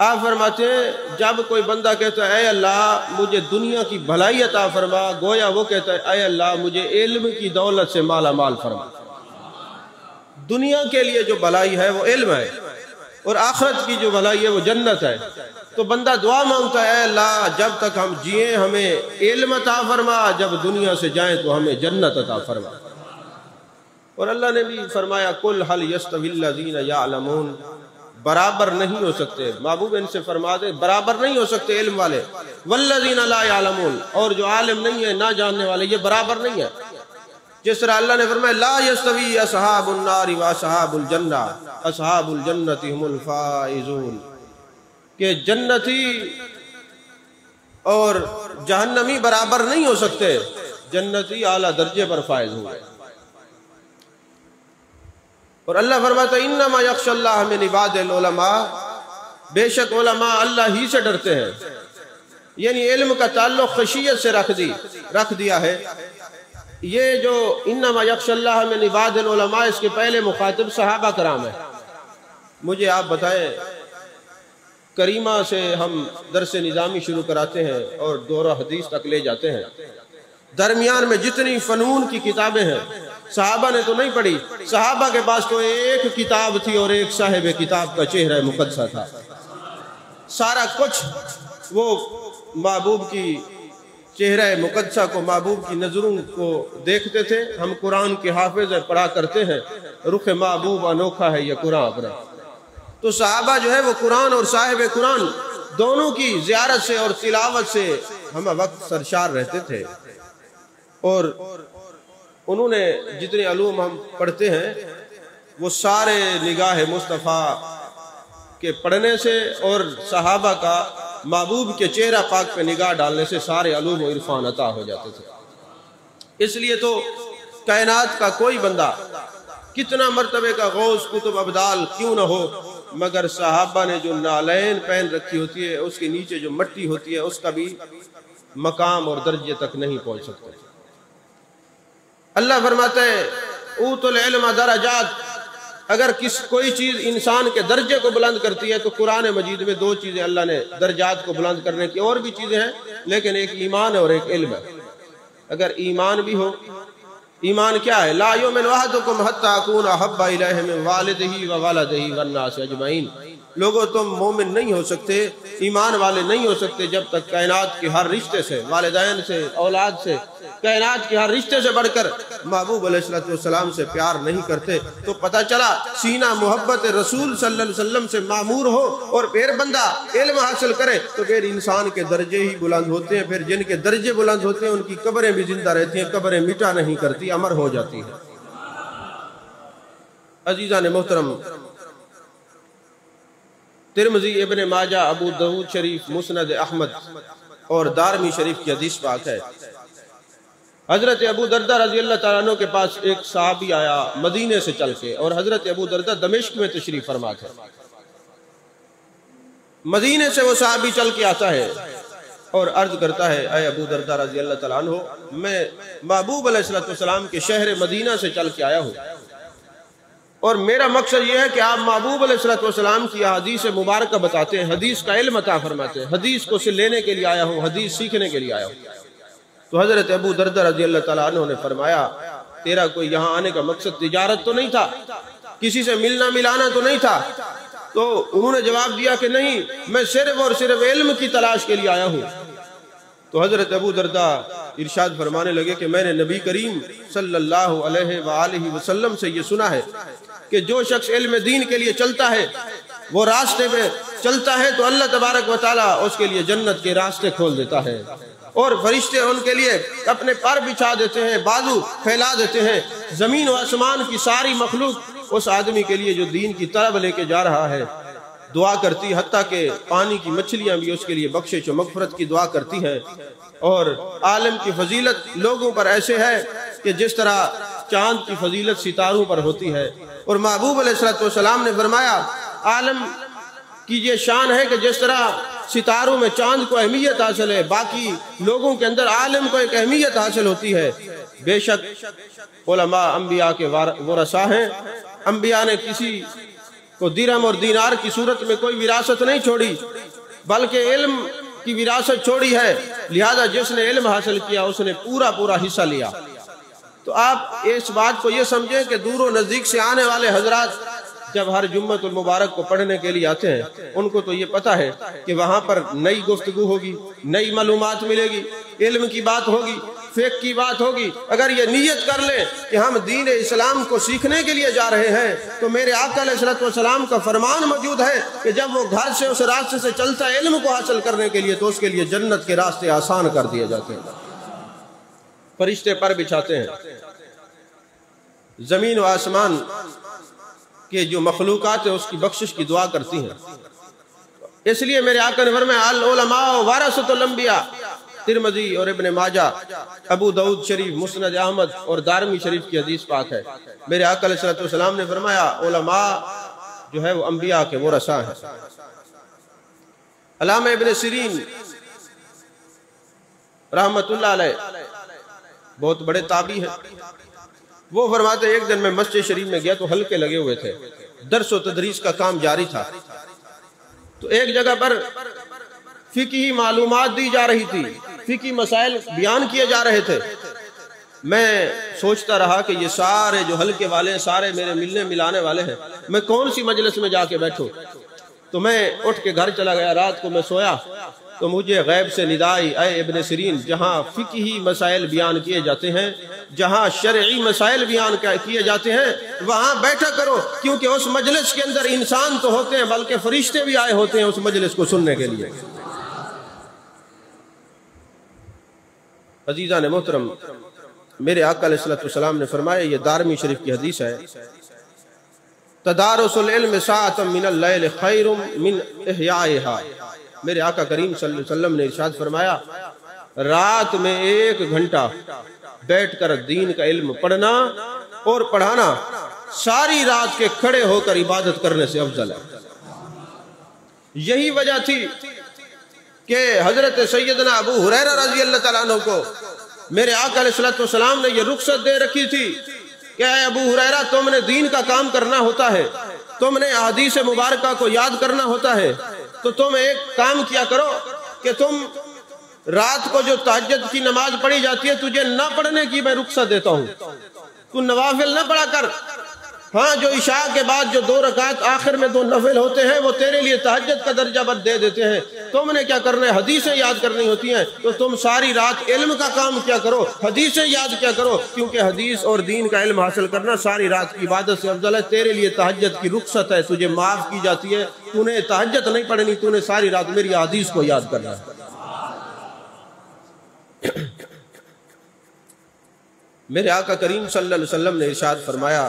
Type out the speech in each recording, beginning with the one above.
آپ فرماتے ہیں جب کوئی بندہ کہتا ہے اے اللہ مجھے دنیا کی بھلائی عطا فرما، گویا وہ کہتا ہے اے اللہ مجھے علم کی دولت سے مالا مال فرما۔ دنیا کے لیے جو بھلائی ہے وہ علم ہے، اور آخرت کی جو بھلائی ہے وہ جنت ہے۔ تو بندہ دعا مانگتا ہے اے اللہ جب تک ہم جئیں ہمیں علم عطا فرما، جب دنیا سے جائیں تو ہمیں جنت عطا فرما۔ اور اللہ نے بھی فرمایا قُلْ هَلْ يَسْتَوِي الَّذِينَ يَعْلَمُونَ، برابر نہیں ہو سکتے، محبوب ان سے فرما دے برابر نہیں ہو سکتے علم والے، وَالَّذِينَ لَا يَعْلَمُونَ، اور جو عالم نہیں ہے نہ جاننے والے، یہ برابر نہیں ہے۔ جس طرح اللہ نے فرمایا لا یستوی اصحاب النار و اصحاب الجنہ، اصحاب الجنۃ هم الفائزون، کہ جنتی اور جہنمی برابر نہیں ہو سکتے، جنتی اعلیٰ درجے پر فائز ہوئے۔ اور اللہ فرماتا ہے انما یخشی اللہ من عباد العلماء، بے شک علماء اللہ ہی سے ڈرتے ہیں، یعنی علم کا تعلق خشیت سے رکھ دیا ہے۔ یہ جو انما یخشی اللہ من عباد العلماء، اس کے پہلے مخاطب صحابہ کرام ہیں۔ مجھے آپ بتائیں، کریمہ سے ہم درس نظامی شروع کراتے ہیں اور دورہ حدیث تک لے جاتے ہیں، درمیان میں جتنی فنون کی کتابیں ہیں صحابہ نے تو نہیں پڑھی، صحابہ کے پاس تو ایک کتاب تھی اور ایک صاحب کتاب کا چہرہ مقدسہ تھا، سارا کچھ وہ محبوب کی چہرہ مقدسہ کو، محبوب کی نظروں کو دیکھتے تھے۔ ہم قرآن کے حافظ پڑھا کرتے ہیں، رخ محبوب انوکھا ہے یہ قرآن اپنا۔ تو صحابہ جو ہے وہ قرآن اور صاحب قرآن دونوں کی زیارت سے اور تلاوت سے ہم وقت سرشار رہتے تھے، اور انہوں نے جتنے علوم ہم پڑھتے ہیں وہ سارے نگاہ مصطفیٰ کے پڑھنے سے اور صحابہ کا محبوب کے چہرہ پاک پہ نگاہ ڈالنے سے سارے علوم و عرفان عطا ہو جاتے تھے۔ اس لیے تو کائنات کا کوئی بندہ کتنا مرتبے کا غوث قطب ابدال کیوں نہ ہو، مگر صحابہ نے جو نالین پہن رکھی ہوتی ہے اس کے نیچے جو مٹی ہوتی ہے اس کا بھی مقام اور درجے تک نہیں پہنچ سکتے۔ اللہ فرماتا ہے اوت العلم درجات، اگر کوئی چیز انسان کے درجے کو بلند کرتی ہے تو قرآن مجید میں دو چیزیں اللہ نے درجات کو بلند کرنے کی، اور بھی چیزیں ہیں لیکن ایک ایمان ہے اور ایک علم ہے۔ اگر ایمان بھی ہو، ایمان کیا ہے؟ لا یؤمن احدکم حتی اکون احب الیہ من والدہ وولدہ والناس اجمعین، لوگوں تم مومن نہیں ہو سکتے، ایمان والے نہیں ہو سکتے جب تک کائنات کے ہر رشتے سے، والدین سے، اولاد سے، کائنات کے ہر رشتے سے بڑھ کر محبوب علیہ السلام سے پیار نہیں کرتے۔ تو پتہ چلا سینہ محبت رسول صلی اللہ علیہ وسلم سے معمور ہو اور پھر بندہ علم حاصل کرے تو پھر انسان کے درجے ہی بلند ہوتے ہیں۔ پھر جن کے درجے بلند ہوتے ہیں ان کی قبریں بھی زندہ رہتی ہیں، قبریں مٹا نہیں کرتی، امر ہو جاتی ہیں۔ عزیزان محترم، ترمذی، ابن ماجہ، ابو داؤد شریف، مسند احمد اور دارمی شریف کی حدیث پاک ہے، حضرت ابو دردہ رضی اللہ تعالیٰ عنہ کے پاس ایک صحابی آیا مدینے سے چل کے، اور حضرت ابو دردہ دمشق میں تشریف فرما تھے۔ مدینے سے وہ صحابی چل کے آتا ہے اور عرض کرتا ہے اے ابو دردہ رضی اللہ تعالیٰ عنہ، میں محبوب علیہ السلام کے شہر مدینہ سے چل کے آیا ہوں، اور میرا مقصد یہ ہے کہ آپ محبوب علیہ السلام کی احادیث مبارکہ بتاتے ہیں، حدیث کا علم عطا فرماتے ہیں، حدیث کو سے لینے کے لیے آیا ہوں، حدیث سیکھنے کے لیے آیا ہوں۔ تو حضرت ابو دردہ رضی اللہ تعالیٰ عنہ نے فرمایا تیرا کوئی یہاں آنے کا مقصد تجارت تو نہیں تھا، کسی سے ملنا ملانا تو نہیں تھا؟ تو انہوں نے جواب دیا کہ نہیں، میں صرف اور صرف علم کی تلاش کے لیے آیا ہوں۔ تو حضرت ابو دردہ ارشاد فرمانے لگے کہ میں نے نبی کریم صلی اللہ علیہ وآلہ وسلم سے یہ سنا ہے کہ جو شخص علم دین کے لیے چلتا ہے، وہ راستے میں چلتا ہے تو اللہ تبارک و تعالیٰ اس کے لیے جنت کے راستے کھول دیتا ہے، اور فرشتے ان کے لیے اپنے پر بچھا دیتے ہیں، بازو پھیلا دیتے ہیں، زمین و آسمان کی ساری مخلوق اس آدمی کے لیے جو دین کی طرف لے کے جا رہا ہے دعا کرتی، حتیٰ کہ پانی کی مچھلیاں بھی اس کے لیے بخشش و مغفرت کی دعا کرتی ہیں۔ اور عالم کی فضیلت لوگوں پر ایسے ہے کہ جس طرح چاند کی فضیلت ستاروں پر ہوتی ہے، اور محبوب علیہ السلام نے فرمایا عالم کی یہ شان ہے کہ جس طرح ستاروں میں چاند کو اہمیت حاصل ہے، باقی لوگوں کے اندر عالم کو ایک اہمیت حاصل ہوتی ہے۔ بے شک علماء انبیاء کے ورثہ ہیں، انبیاء نے کسی کو درہم اور دینار کی صورت میں کوئی وراثت نہیں چھوڑی، بلکہ علم کی وراثت چھوڑی ہے، لہذا جس نے علم حاصل کیا اس نے پورا پورا حصہ لیا۔ تو آپ اس بات کو یہ سمجھیں کہ دور و نزدیک سے آنے والے حضرات جب ہر جمعۃ المبارک کو پڑھنے کے لیے آتے ہیں، ان کو تو یہ پتا ہے کہ وہاں پر نئی گفتگو ہوگی، نئی معلومات ملے گی، علم کی بات ہوگی، فقہ کی بات ہوگی۔ اگر یہ نیت کر لیں کہ ہم دین اسلام کو سیکھنے کے لیے جا رہے ہیں، تو میرے آقا علیہ الصلوۃ والسلام کا فرمان موجود ہے کہ جب وہ گھر سے اس راستے سے چلتا ہے علم کو حاصل کرنے کے لیے، تو اس کے لیے جنت کے راستے آسان کر دیے جاتے ہیں، فرشتے پر بچھاتے ہیں۔ زمین و آسمان کہ جو مخلوقات ہیں اس کی بخشش کی دعا کرتی ہیں۔ اس لیے میرے آقا نے فرمایا العلماء ورثۃ الانبیاء، ترمذی اور ابن ماجہ، ابو داؤد شریف، مسند احمد اور دارمی شریف کی حدیث پاک ہے۔ میرے آقا علیہ الصلوۃ والسلام نے فرمایا علماء جو ہے وہ انبیاء کے ورثاء ہیں۔ علامہ ابن سیرین رحمت اللہ علیہ بہت بڑے تابعی ہیں، وہ فرماتے ایک دن میں مسجد شریف میں گیا تو حلقے لگے ہوئے تھے، درس و تدریس کا کام جاری تھا، تو ایک جگہ پر فقہی معلومات دی جا رہی تھی، فقہی مسائل بیان کیے جا رہے تھے۔ میں سوچتا رہا کہ یہ سارے جو حلقے والے ہیں سارے میرے ملنے ملانے والے ہیں، میں کون سی مجلس میں جا کے بیٹھوں؟ تو میں اٹھ کے گھر چلا گیا، رات کو میں سویا تو مجھے غیب سے ندا آئی، اے ابن سیرین، جہاں فقہی مسائل بیان کیے جاتے ہیں، جہاں شرعی مسائل بیان کیے جاتے ہیں، وہاں بیٹھا کرو، کیونکہ اس مجلس کے اندر انسان تو ہوتے ہیں بلکہ فرشتے بھی آئے ہوتے ہیں اس مجلس کو سننے کے لیے۔ عزیزان محترم، میرے آقا علیہ الصلوۃ والسلام نے فرمایا، یہ دارمی شریف کی حدیث ہے، تدارس العلم ساعۃ من اللیل خیر من احیائها۔ میرے آقا کریم صلی اللہ علیہ وسلم نے ارشاد فرمایا، رات میں 1 گھنٹہ بیٹھ کر دین کا علم پڑھنا اور پڑھانا ساری رات کے کھڑے ہو کر عبادت کرنے سے افضل ہے۔ یہی وجہ تھی کہ حضرت سیدنا ابو ہریرہ رضی اللہ تعالیٰ عنہ کو میرے آقا علیہ الصلوۃ والسلام نے یہ رخصت دے رکھی تھی کہ اے ابو ہریرہ، تم نے دین کا کام کرنا ہوتا ہے، تم نے احادیث مبارکہ کو یاد کرنا ہوتا ہے، تو تم ایک کام کیا کرو کہ تم رات کو جو تہجد کی نماز پڑھی جاتی ہے تجھے نہ پڑھنے کی میں رخصت دیتا ہوں، تو نوافل نہ پڑھا کر، ہاں جو عشاء کے بعد جو 2 رکعت آخر میں 2 نفل ہوتے ہیں وہ تیرے لیے تہجد کا درجہ بد دے دیتے ہیں۔ تم نے کیا کرنا ہے؟ حدیثیں یاد کرنی ہوتی ہیں، تو تم ساری رات علم کا کام کیا کرو، حدیثیں یاد کیا کرو، کیونکہ حدیث اور دین کا علم حاصل کرنا ساری رات کی عبادت سے افضل ہے۔ تیرے لیے تہجد کی رخصت ہے، تجھے معاف کی جاتی ہے، تو نے تہجد نہیں پڑھنی، تو نے ساری رات میری حدیث کو یاد کرنا ہے۔ میرے آقا کریم صلی اللہ علیہ وسلم نے ارشاد فرمایا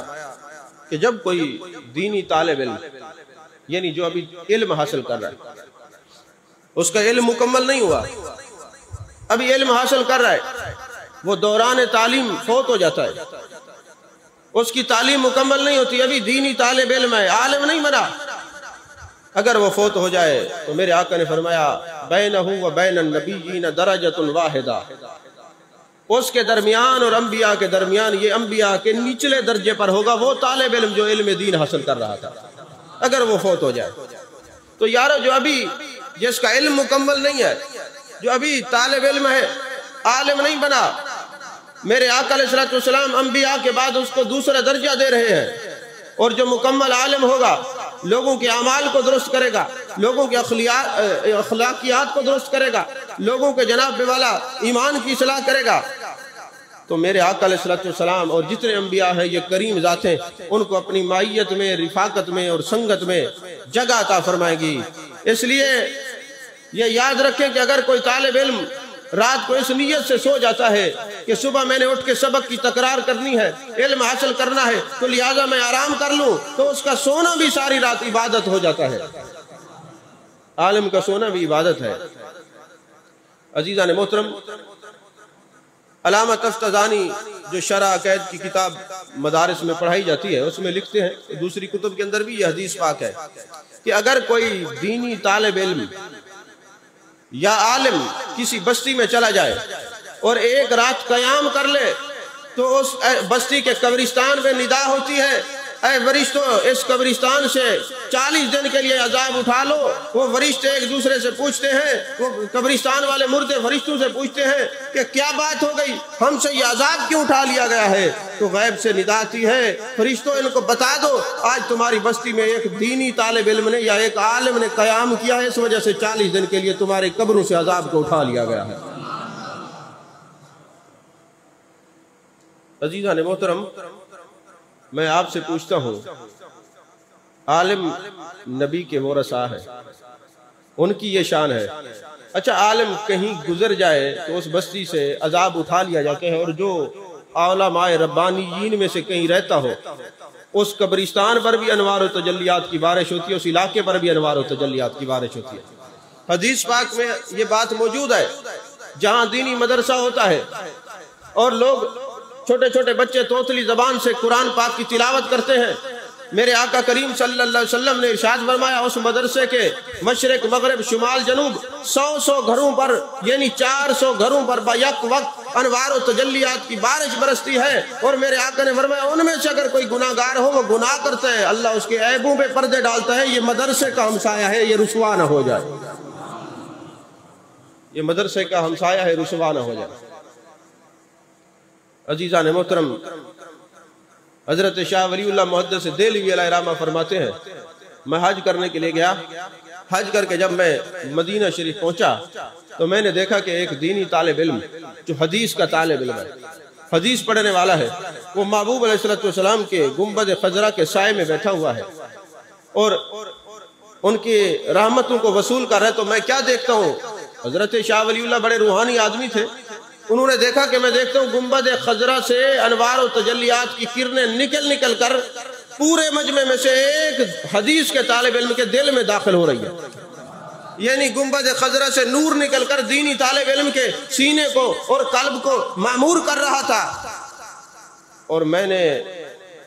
کہ جب کوئی دینی طالب علم، یعنی جو ابھی علم حاصل کر رہا ہے، اس کا علم مکمل نہیں ہوا، ابھی علم حاصل کر رہا ہے، وہ دوران تعلیم فوت ہو جاتا ہے، اس کی تعلیم مکمل نہیں ہوتی، ابھی دینی طالب علم ہے، عالم نہیں بنا، اگر وہ فوت ہو جائے تو میرے آقا نے فرمایا بینہ و بین النبیین درجۃ واحدہ، اس کے درمیان اور انبیاء کے درمیان، یہ انبیاء کے نچلے درجے پر ہوگا وہ طالب علم جو علم دین حاصل کر رہا تھا، اگر وہ فوت ہو جائے تو یارو جو ابھی جس کا علم مکمل نہیں ہے، جو ابھی طالب علم ہے، عالم نہیں بنا، میرے آقا علیہ الصلوۃ والسلام انبیاء کے بعد اس کو دوسرا درجہ دے رہے ہیں، اور جو مکمل عالم ہوگا لوگوں کے اعمال کو درست کرے گا، لوگوں کے اخلاقیات کو درست کرے گا، لوگوں کے جناب والا ایمان کی اصلاح کرے گا، تو میرے آقا علیہ الصلوۃ والسلام اور جتنے انبیاء ہیں یہ کریم ذاتیں ان کو اپنی معیت میں، رفاقت میں اور سنگت میں جگہ عطا فرمائے گی۔ اس لیے یہ یاد رکھیں کہ اگر کوئی طالب علم رات کو اس نیت سے سو جاتا ہے کہ صبح میں نے اٹھ کے سبق کی تکرار کرنی ہے، علم حاصل کرنا ہے، تو لہٰذا میں آرام کر لوں، تو اس کا سونا بھی ساری رات عبادت ہو جاتا ہے۔ عالم کا سونا بھی عبادت ہے۔ عزیزان محترم، علامہ تفتزانی جو شرح عقائد کی کتاب مدارس میں پڑھائی جاتی ہے اس میں لکھتے ہیں، دوسری کتب کے اندر بھی یہ حدیث پاک ہے کہ اگر کوئی دینی طالب علم یا عالم کسی بستی میں چلا جائے اور 1 رات قیام کر لے، تو اس بستی کے قبرستان میں ندا ہوتی ہے اے فرشتوں اس قبرستان سے 40 دن کے لیے عذاب اٹھا لو۔ وہ فرشتے ایک دوسرے سے پوچھتے ہیں، وہ قبرستان والے مردے فرشتوں سے پوچھتے ہیں کہ کیا بات ہو گئی، ہم سے یہ عذاب کیوں اٹھا لیا گیا ہے؟ تو غیب سے ندا آتی ہے، فرشتوں ان کو بتا دو آج تمہاری بستی میں ایک دینی طالب علم نے یا ایک عالم نے قیام کیا ہے، اس وجہ سے 40 دن کے لیے تمہارے قبروں سے عذاب کو اٹھا لیا گیا ہے۔ عزیزان محترم، میں آپ سے پوچھتا ہوں، عالم نبی کے ورثاء ہیں، ان کی یہ شان ہے۔ اچھا عالم کہیں گزر جائے تو اس بستی سے عذاب اٹھا لیا جاتا ہے، اور جو علماء ربانیین میں سے کہیں رہتا ہو اس قبرستان پر بھی انوار و تجلیات کی بارش ہوتی ہے، اس علاقے پر بھی انوار و تجلیات کی بارش ہوتی ہے۔ حدیث پاک میں یہ بات موجود ہے، جہاں دینی مدرسہ ہوتا ہے اور لوگ چھوٹے چھوٹے بچے توتلی زبان سے قرآن پاک کی تلاوت کرتے ہیں، میرے آقا کریم صلی اللہ علیہ وسلم نے ارشاد فرمایا اس مدرسے کے مشرق مغرب شمال جنوب 100 گھروں پر یعنی 400 گھروں پر بیک وقت انوار و تجلیات کی بارش برستی ہے، اور میرے آقا نے فرمایا ان میں سے اگر کوئی گناہ گار ہو وہ گناہ کرتا ہے اللہ اس کے عیبوں پہ پردے ڈالتا ہے، یہ مدرسے کا ہمسایہ ہے، یہ رسوا نہ ہو جائے، یہ مدرسے کا ہمسایہ ہے، رسوا نہ ہو جائے۔ عزیزان محترم، حضرت شاہ ولی اللہ محدث دہلوی علیہ رحمہ فرماتے ہیں میں حج کرنے کے لیے گیا، حج کر کے جب میں مدینہ شریف پہنچا تو میں نے دیکھا کہ ایک دینی طالب علم جو حدیث کا طالب علم ہے، حدیث پڑھنے والا ہے، وہ محبوب علیہ السلام کے گنبد خضرا کے سائے میں بیٹھا ہوا ہے اور ان کی رحمتوں کو وصول کر رہا ہے۔ تو میں کیا دیکھتا ہوں، حضرت شاہ ولی اللہ بڑے روحانی آدمی تھے، انہوں نے دیکھا کہ میں دیکھتا ہوں گنبد خضرا سے انوار و تجلیات کی کرنیں نکل کر پورے مجمع میں سے ایک حدیث کے طالب علم کے دل میں داخل ہو رہی ہے، یعنی گنبد خضرا سے نور نکل کر دینی طالب علم کے سینے کو اور قلب کو معمور کر رہا تھا۔ اور میں نے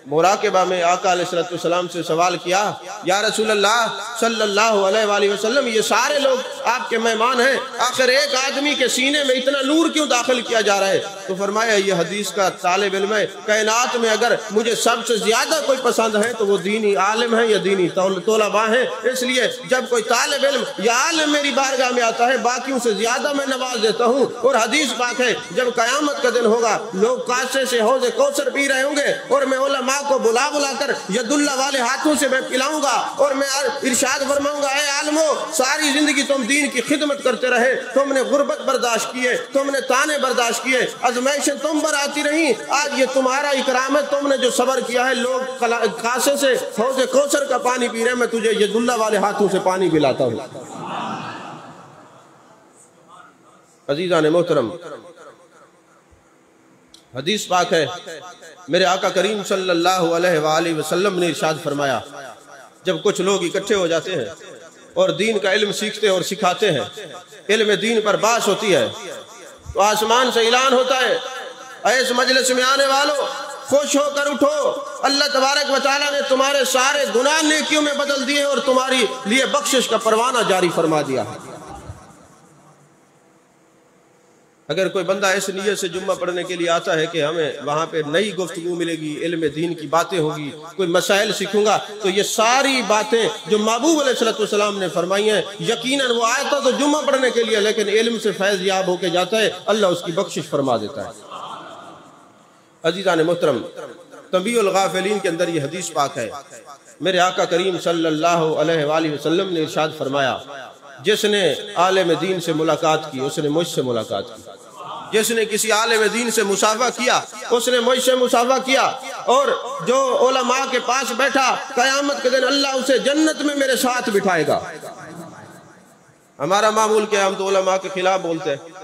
مراقبہ میں آقا علیہ السلام سے سوال کیا، یا رسول اللہ صلی اللہ علیہ وآلہ وسلم یہ سارے لوگ آپ کے مہمان ہیں، آخر ایک آدمی کے سینے میں اتنا نور کیوں داخل کیا جا رہا ہے؟ تو فرمایا یہ حدیث کا طالب علم ہے، کائنات میں اگر مجھے سب سے زیادہ کوئی پسند ہے تو وہ دینی عالم ہے یا دینی طلباء ہیں، اس لیے جب کوئی طالب علم یا عالم میری بارگاہ میں آتا ہے باقیوں سے زیادہ میں نواز دیتا ہوں۔ اور حدیث پاک ہے جب قیامت کا دن ہوگا لوگ کاسے سے حوض کوثر پی رہے ہوں گے اور میں علماء کو بلا کر ید اللہ والے ہاتھوں سے میں پلاؤں گا اور میں ارشاد فرماؤں گا اے عالمو ساری زندگی تم دین کی خدمت کرتے رہے، تم نے غربت برداشت کیے، تم نے تانے برداشت کیے، آزمائشیں تم پر آتی رہیں، آج یہ تمہارا اکرام ہے، تم نے جو صبر کیا ہے، لوگ کاسے سے حوض کوثر کا پانی پی رہے ہیں، میں تجھے ید اللہ والے ہاتھوں سے پانی پلاتا ہوں۔ عزیزان محترم، حدیث پاک ہے میرے آقا کریم صلی اللہ علیہ وآلہ وسلم نے ارشاد فرمایا جب کچھ لوگ اکٹھے ہو جاتے ہیں اور دین کا علم سیکھتے اور سکھاتے ہیں، علم دین پر بحث ہوتی ہے تو آسمان سے اعلان ہوتا ہے اے اس مجلس میں آنے والوں خوش ہو کر اٹھو، اللہ تبارک و تعالیٰ نے تمہارے سارے گناہ نیکیوں میں بدل دیے اور تمہاری لیے بخشش کا پروانہ جاری فرما دیا ہے۔ اگر کوئی بندہ اس نیت سے جمعہ پڑھنے کے لیے آتا ہے کہ ہمیں وہاں پہ نئی گفتگو ملے گی، علم دین کی باتیں ہوگی، کوئی مسائل سیکھوں گا، تو یہ ساری باتیں جو محبوب علیہ السلام نے فرمائی ہیں یقیناً وہ آیا تھا تو جمعہ پڑھنے کے لیے، لیکن علم سے فیض یاب ہو کے جاتا ہے اللہ اس کی بخشش فرما دیتا ہے۔ عزیزان محترم، تنبیہ الغافلین کے اندر یہ حدیث پاک ہے، میرے آقا کریم صلی اللہ علیہ وآلہ وسلم نے ارشاد فرمایا جس نے عالم دین سے ملاقات کی اس نے مجھ سے ملاقات کی، جس نے کسی عالم دین سے مصافحہ کیا اس نے مجھ سے مصافحہ کیا، اور جو علماء کے پاس بیٹھا قیامت کے دن اللہ اسے جنت میں میرے ساتھ بٹھائے گا۔ ہمارا معمول کیا، ہم تو علماء کے خلاف بولتے ہیں،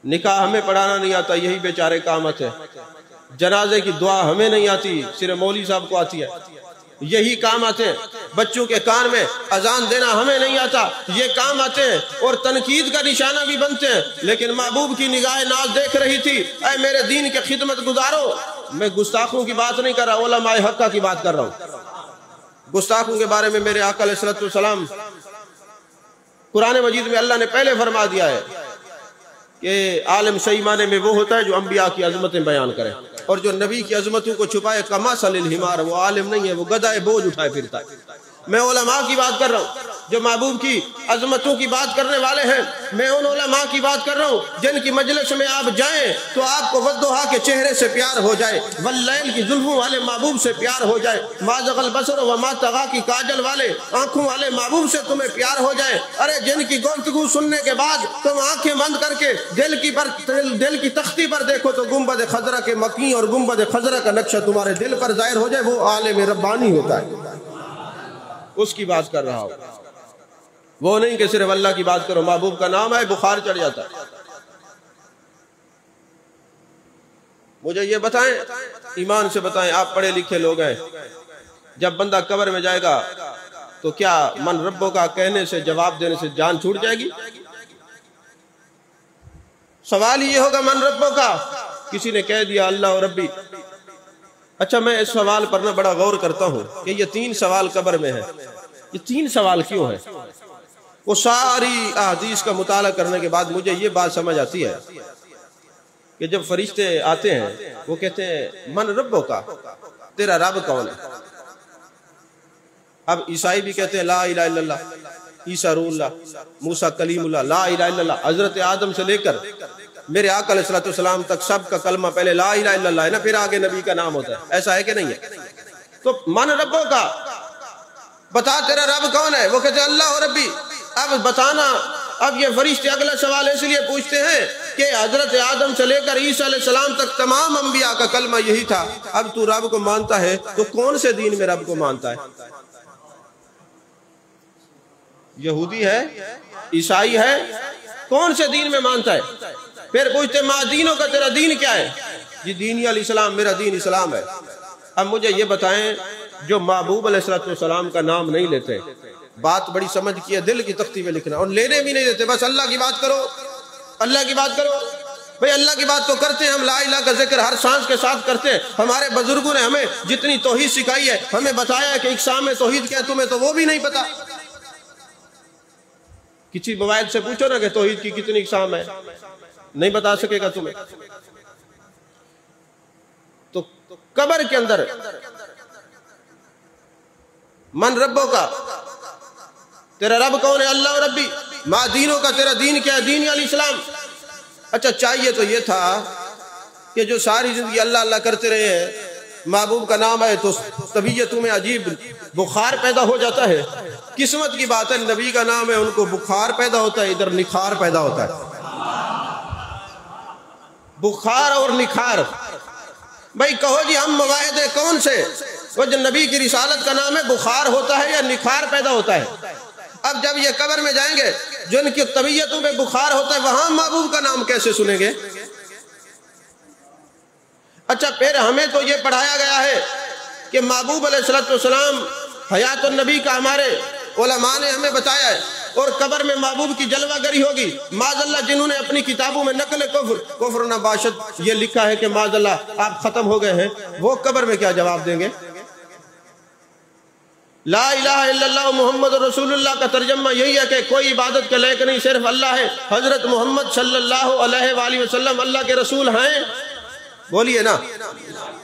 نکاح ہمیں پڑھانا نہیں آتا یہی بیچارے کام آتے ہیں، جنازے کی دعا ہمیں نہیں آتی صرف مولوی صاحب کو آتی ہے یہی کام آتے ہیں، بچوں کے کان میں اذان دینا ہمیں نہیں آتا یہ کام آتے ہیں، اور تنقید کا نشانہ بھی بنتے ہیں، لیکن محبوب کی نگاہ ناز دیکھ رہی تھی اے میرے دین کی خدمت گزارو۔ میں گستاخوں کی بات نہیں کر رہا، علماء حقہ کی بات کر رہا ہوں۔ گستاخوں کے بارے میں میرے آقا علیہ السلام قرآن مجید میں اللہ نے پہلے فرما دیا ہے کہ عالم صحیح معنی میں وہ ہوتا ہے جو انبیاء کی عظمتیں بیان کرے۔ اور جو نبی کی عظمتوں کو چھپائے کمثل الحمار، وہ عالم نہیں ہے، وہ گدھا بوجھ اٹھائے پھرتا ہے۔ میں علماء کی بات کر رہا ہوں جو محبوب کی عظمتوں کی بات کرنے والے ہیں۔ میں ان علماء کی بات کر رہا ہوں جن کی مجلس میں آپ جائیں تو آپ کو والضحیٰ کے چہرے سے پیار ہو جائے، واللیل کی زلفوں والے محبوب سے پیار ہو جائے، ما زغ البصر وما طغیٰ کی کاجل والے آنکھوں والے محبوب سے تمہیں پیار ہو جائے۔ ارے جن کی گفتگو سننے کے بعد تم آنکھیں بند کر کے دل کی تختی پر دیکھو تو گنبد خضرا کے مکی اور گنبد خضرا کا نقشہ تمہارے دل پر ظاہر ہو جائے، وہ عالم ربانی ہوتا ہے، اس کی بات کر رہا ہوں۔ وہ نہیں کہ صرف اللہ کی بات کرو، محبوب کا نام ہے بخار چڑھ جاتا ہے۔ مجھے یہ بتائیں، ایمان سے بتائیں، آپ پڑھے لکھے لوگ ہیں، جب بندہ قبر میں جائے گا تو کیا من ربوں کا کہنے سے، جواب دینے سے جان چھوٹ جائے گی؟ سوال یہ ہوگا من ربوں کا، کسی نے کہہ دیا اللہ ربی۔ اچھا میں اس سوال پر بڑا غور کرتا ہوں کہ یہ 3 سوال قبر میں ہے، یہ 3 سوال کیوں ہے؟ وہ ساری احادیث کا مطالعہ کرنے کے بعد مجھے یہ بات سمجھ آتی ہے کہ جب فرشتے آتے ہیں وہ کہتے ہیں من ربوں کا، تیرا رب کون ہے؟ اب عیسائی بھی کہتے ہیں لا الہ الا اللہ، عیسیٰ روح اللہ، موسیٰ کلیم اللہ، لا الہ الا اللہ۔ حضرت آدم سے لے کر میرے آقا علیہ السلام تک سب کا کلمہ پہلے لا الہ الا اللہ ہے نا، پھر آگے نبی کا نام ہوتا ہے، ایسا ہے کہ نہیں ہے؟ تو من ربوں کا، بتا تیرا رب کون ہے؟ وہ کہتے ہیں اللہ ربی۔ اب بتانا، اب یہ فرشتے اگلا سوال اس لیے پوچھتے ہیں کہ حضرت آدم سے لے کر عیسیٰ علیہ السلام تک تمام انبیاء کا کلمہ یہی تھا، اب تو رب کو مانتا ہے تو کون سے دین میں رب کو مانتا ہے؟ یہودی ہے، عیسائی ہے، کون سے دین میں مانتا ہے؟ پھر پوچھتے ماں دینوں کا تیرا دین کیا ہے؟ جی دینی الاسلام، میرا دین اسلام ہے۔ اب مجھے یہ بتائیں جو محبوب علیہ السلام کا نام نہیں لیتے، بات بڑی سمجھ کی ہے، دل کی تختی میں لکھنا، اور لینے بھی نہیں دیتے، بس اللہ کی بات کرو، اللہ کی بات کرو۔ بھئی اللہ کی بات تو کرتے ہیں ہم، لا الہ کا ذکر ہر سانس کے ساتھ کرتے ہیں۔ ہمارے بزرگوں نے ہمیں جتنی توحید سکھائی ہے، ہمیں بتایا ہے کہ اقسام توحید کیا ہے، تمہیں تو وہ بھی نہیں پتا۔ کسی موبائل سے پوچھو نا کہ توحید کی کتنی اقسام ہے، نہیں بتا سکے گا تمہیں۔ تو قبر کے اندر من ربوں کا، تیرا رب کون ہے؟ اللہ ربی۔ ما دینوں کا، تیرا دین کیا ہے؟ دین الاسلام۔ اچھا چاہیے تو یہ تھا کہ جو ساری زندگی اللہ اللہ کرتے رہے ہیں، محبوب کا نام ہے تو طبیعتوں میں عجیب بخار پیدا ہو جاتا ہے۔ قسمت کی بات ہے، نبی کا نام ہے، ان کو بخار پیدا ہوتا ہے، ادھر نکھار پیدا ہوتا ہے۔ بخار اور نکھار، بھائی کہو جی ہم مواحد کون سے؟ وہ جو نبی کی رسالت کا نام ہے، بخار ہوتا ہے یا نکھار پیدا ہوتا ہے؟ اب جب یہ قبر میں جائیں گے، جو ان کی طبیعتوں میں بخار ہوتا ہے، وہاں محبوب کا نام کیسے سنیں گے؟ اچھا پھر ہمیں تو یہ پڑھایا گیا ہے کہ محبوب علیہ السلام حیات النبی کا ہمارے علماء نے ہمیں بتایا ہے، اور قبر میں محبوب کی جلوہ گری ہوگی۔ معاذ اللہ جنہوں نے اپنی کتابوں میں نقل کفر نباشت یہ لکھا ہے کہ معاذ اللہ آپ ختم ہو گئے ہیں، وہ قبر میں کیا جواب دیں گے؟ لا الہ الا اللہ محمد رسول اللہ کا ترجمہ یہی ہے کہ کوئی عبادت کے لائق نہیں، صرف اللہ ہے، حضرت محمد صلی اللہ علیہ وآلہ وسلم اللہ کے رسول ہیں۔ بولیے نا۔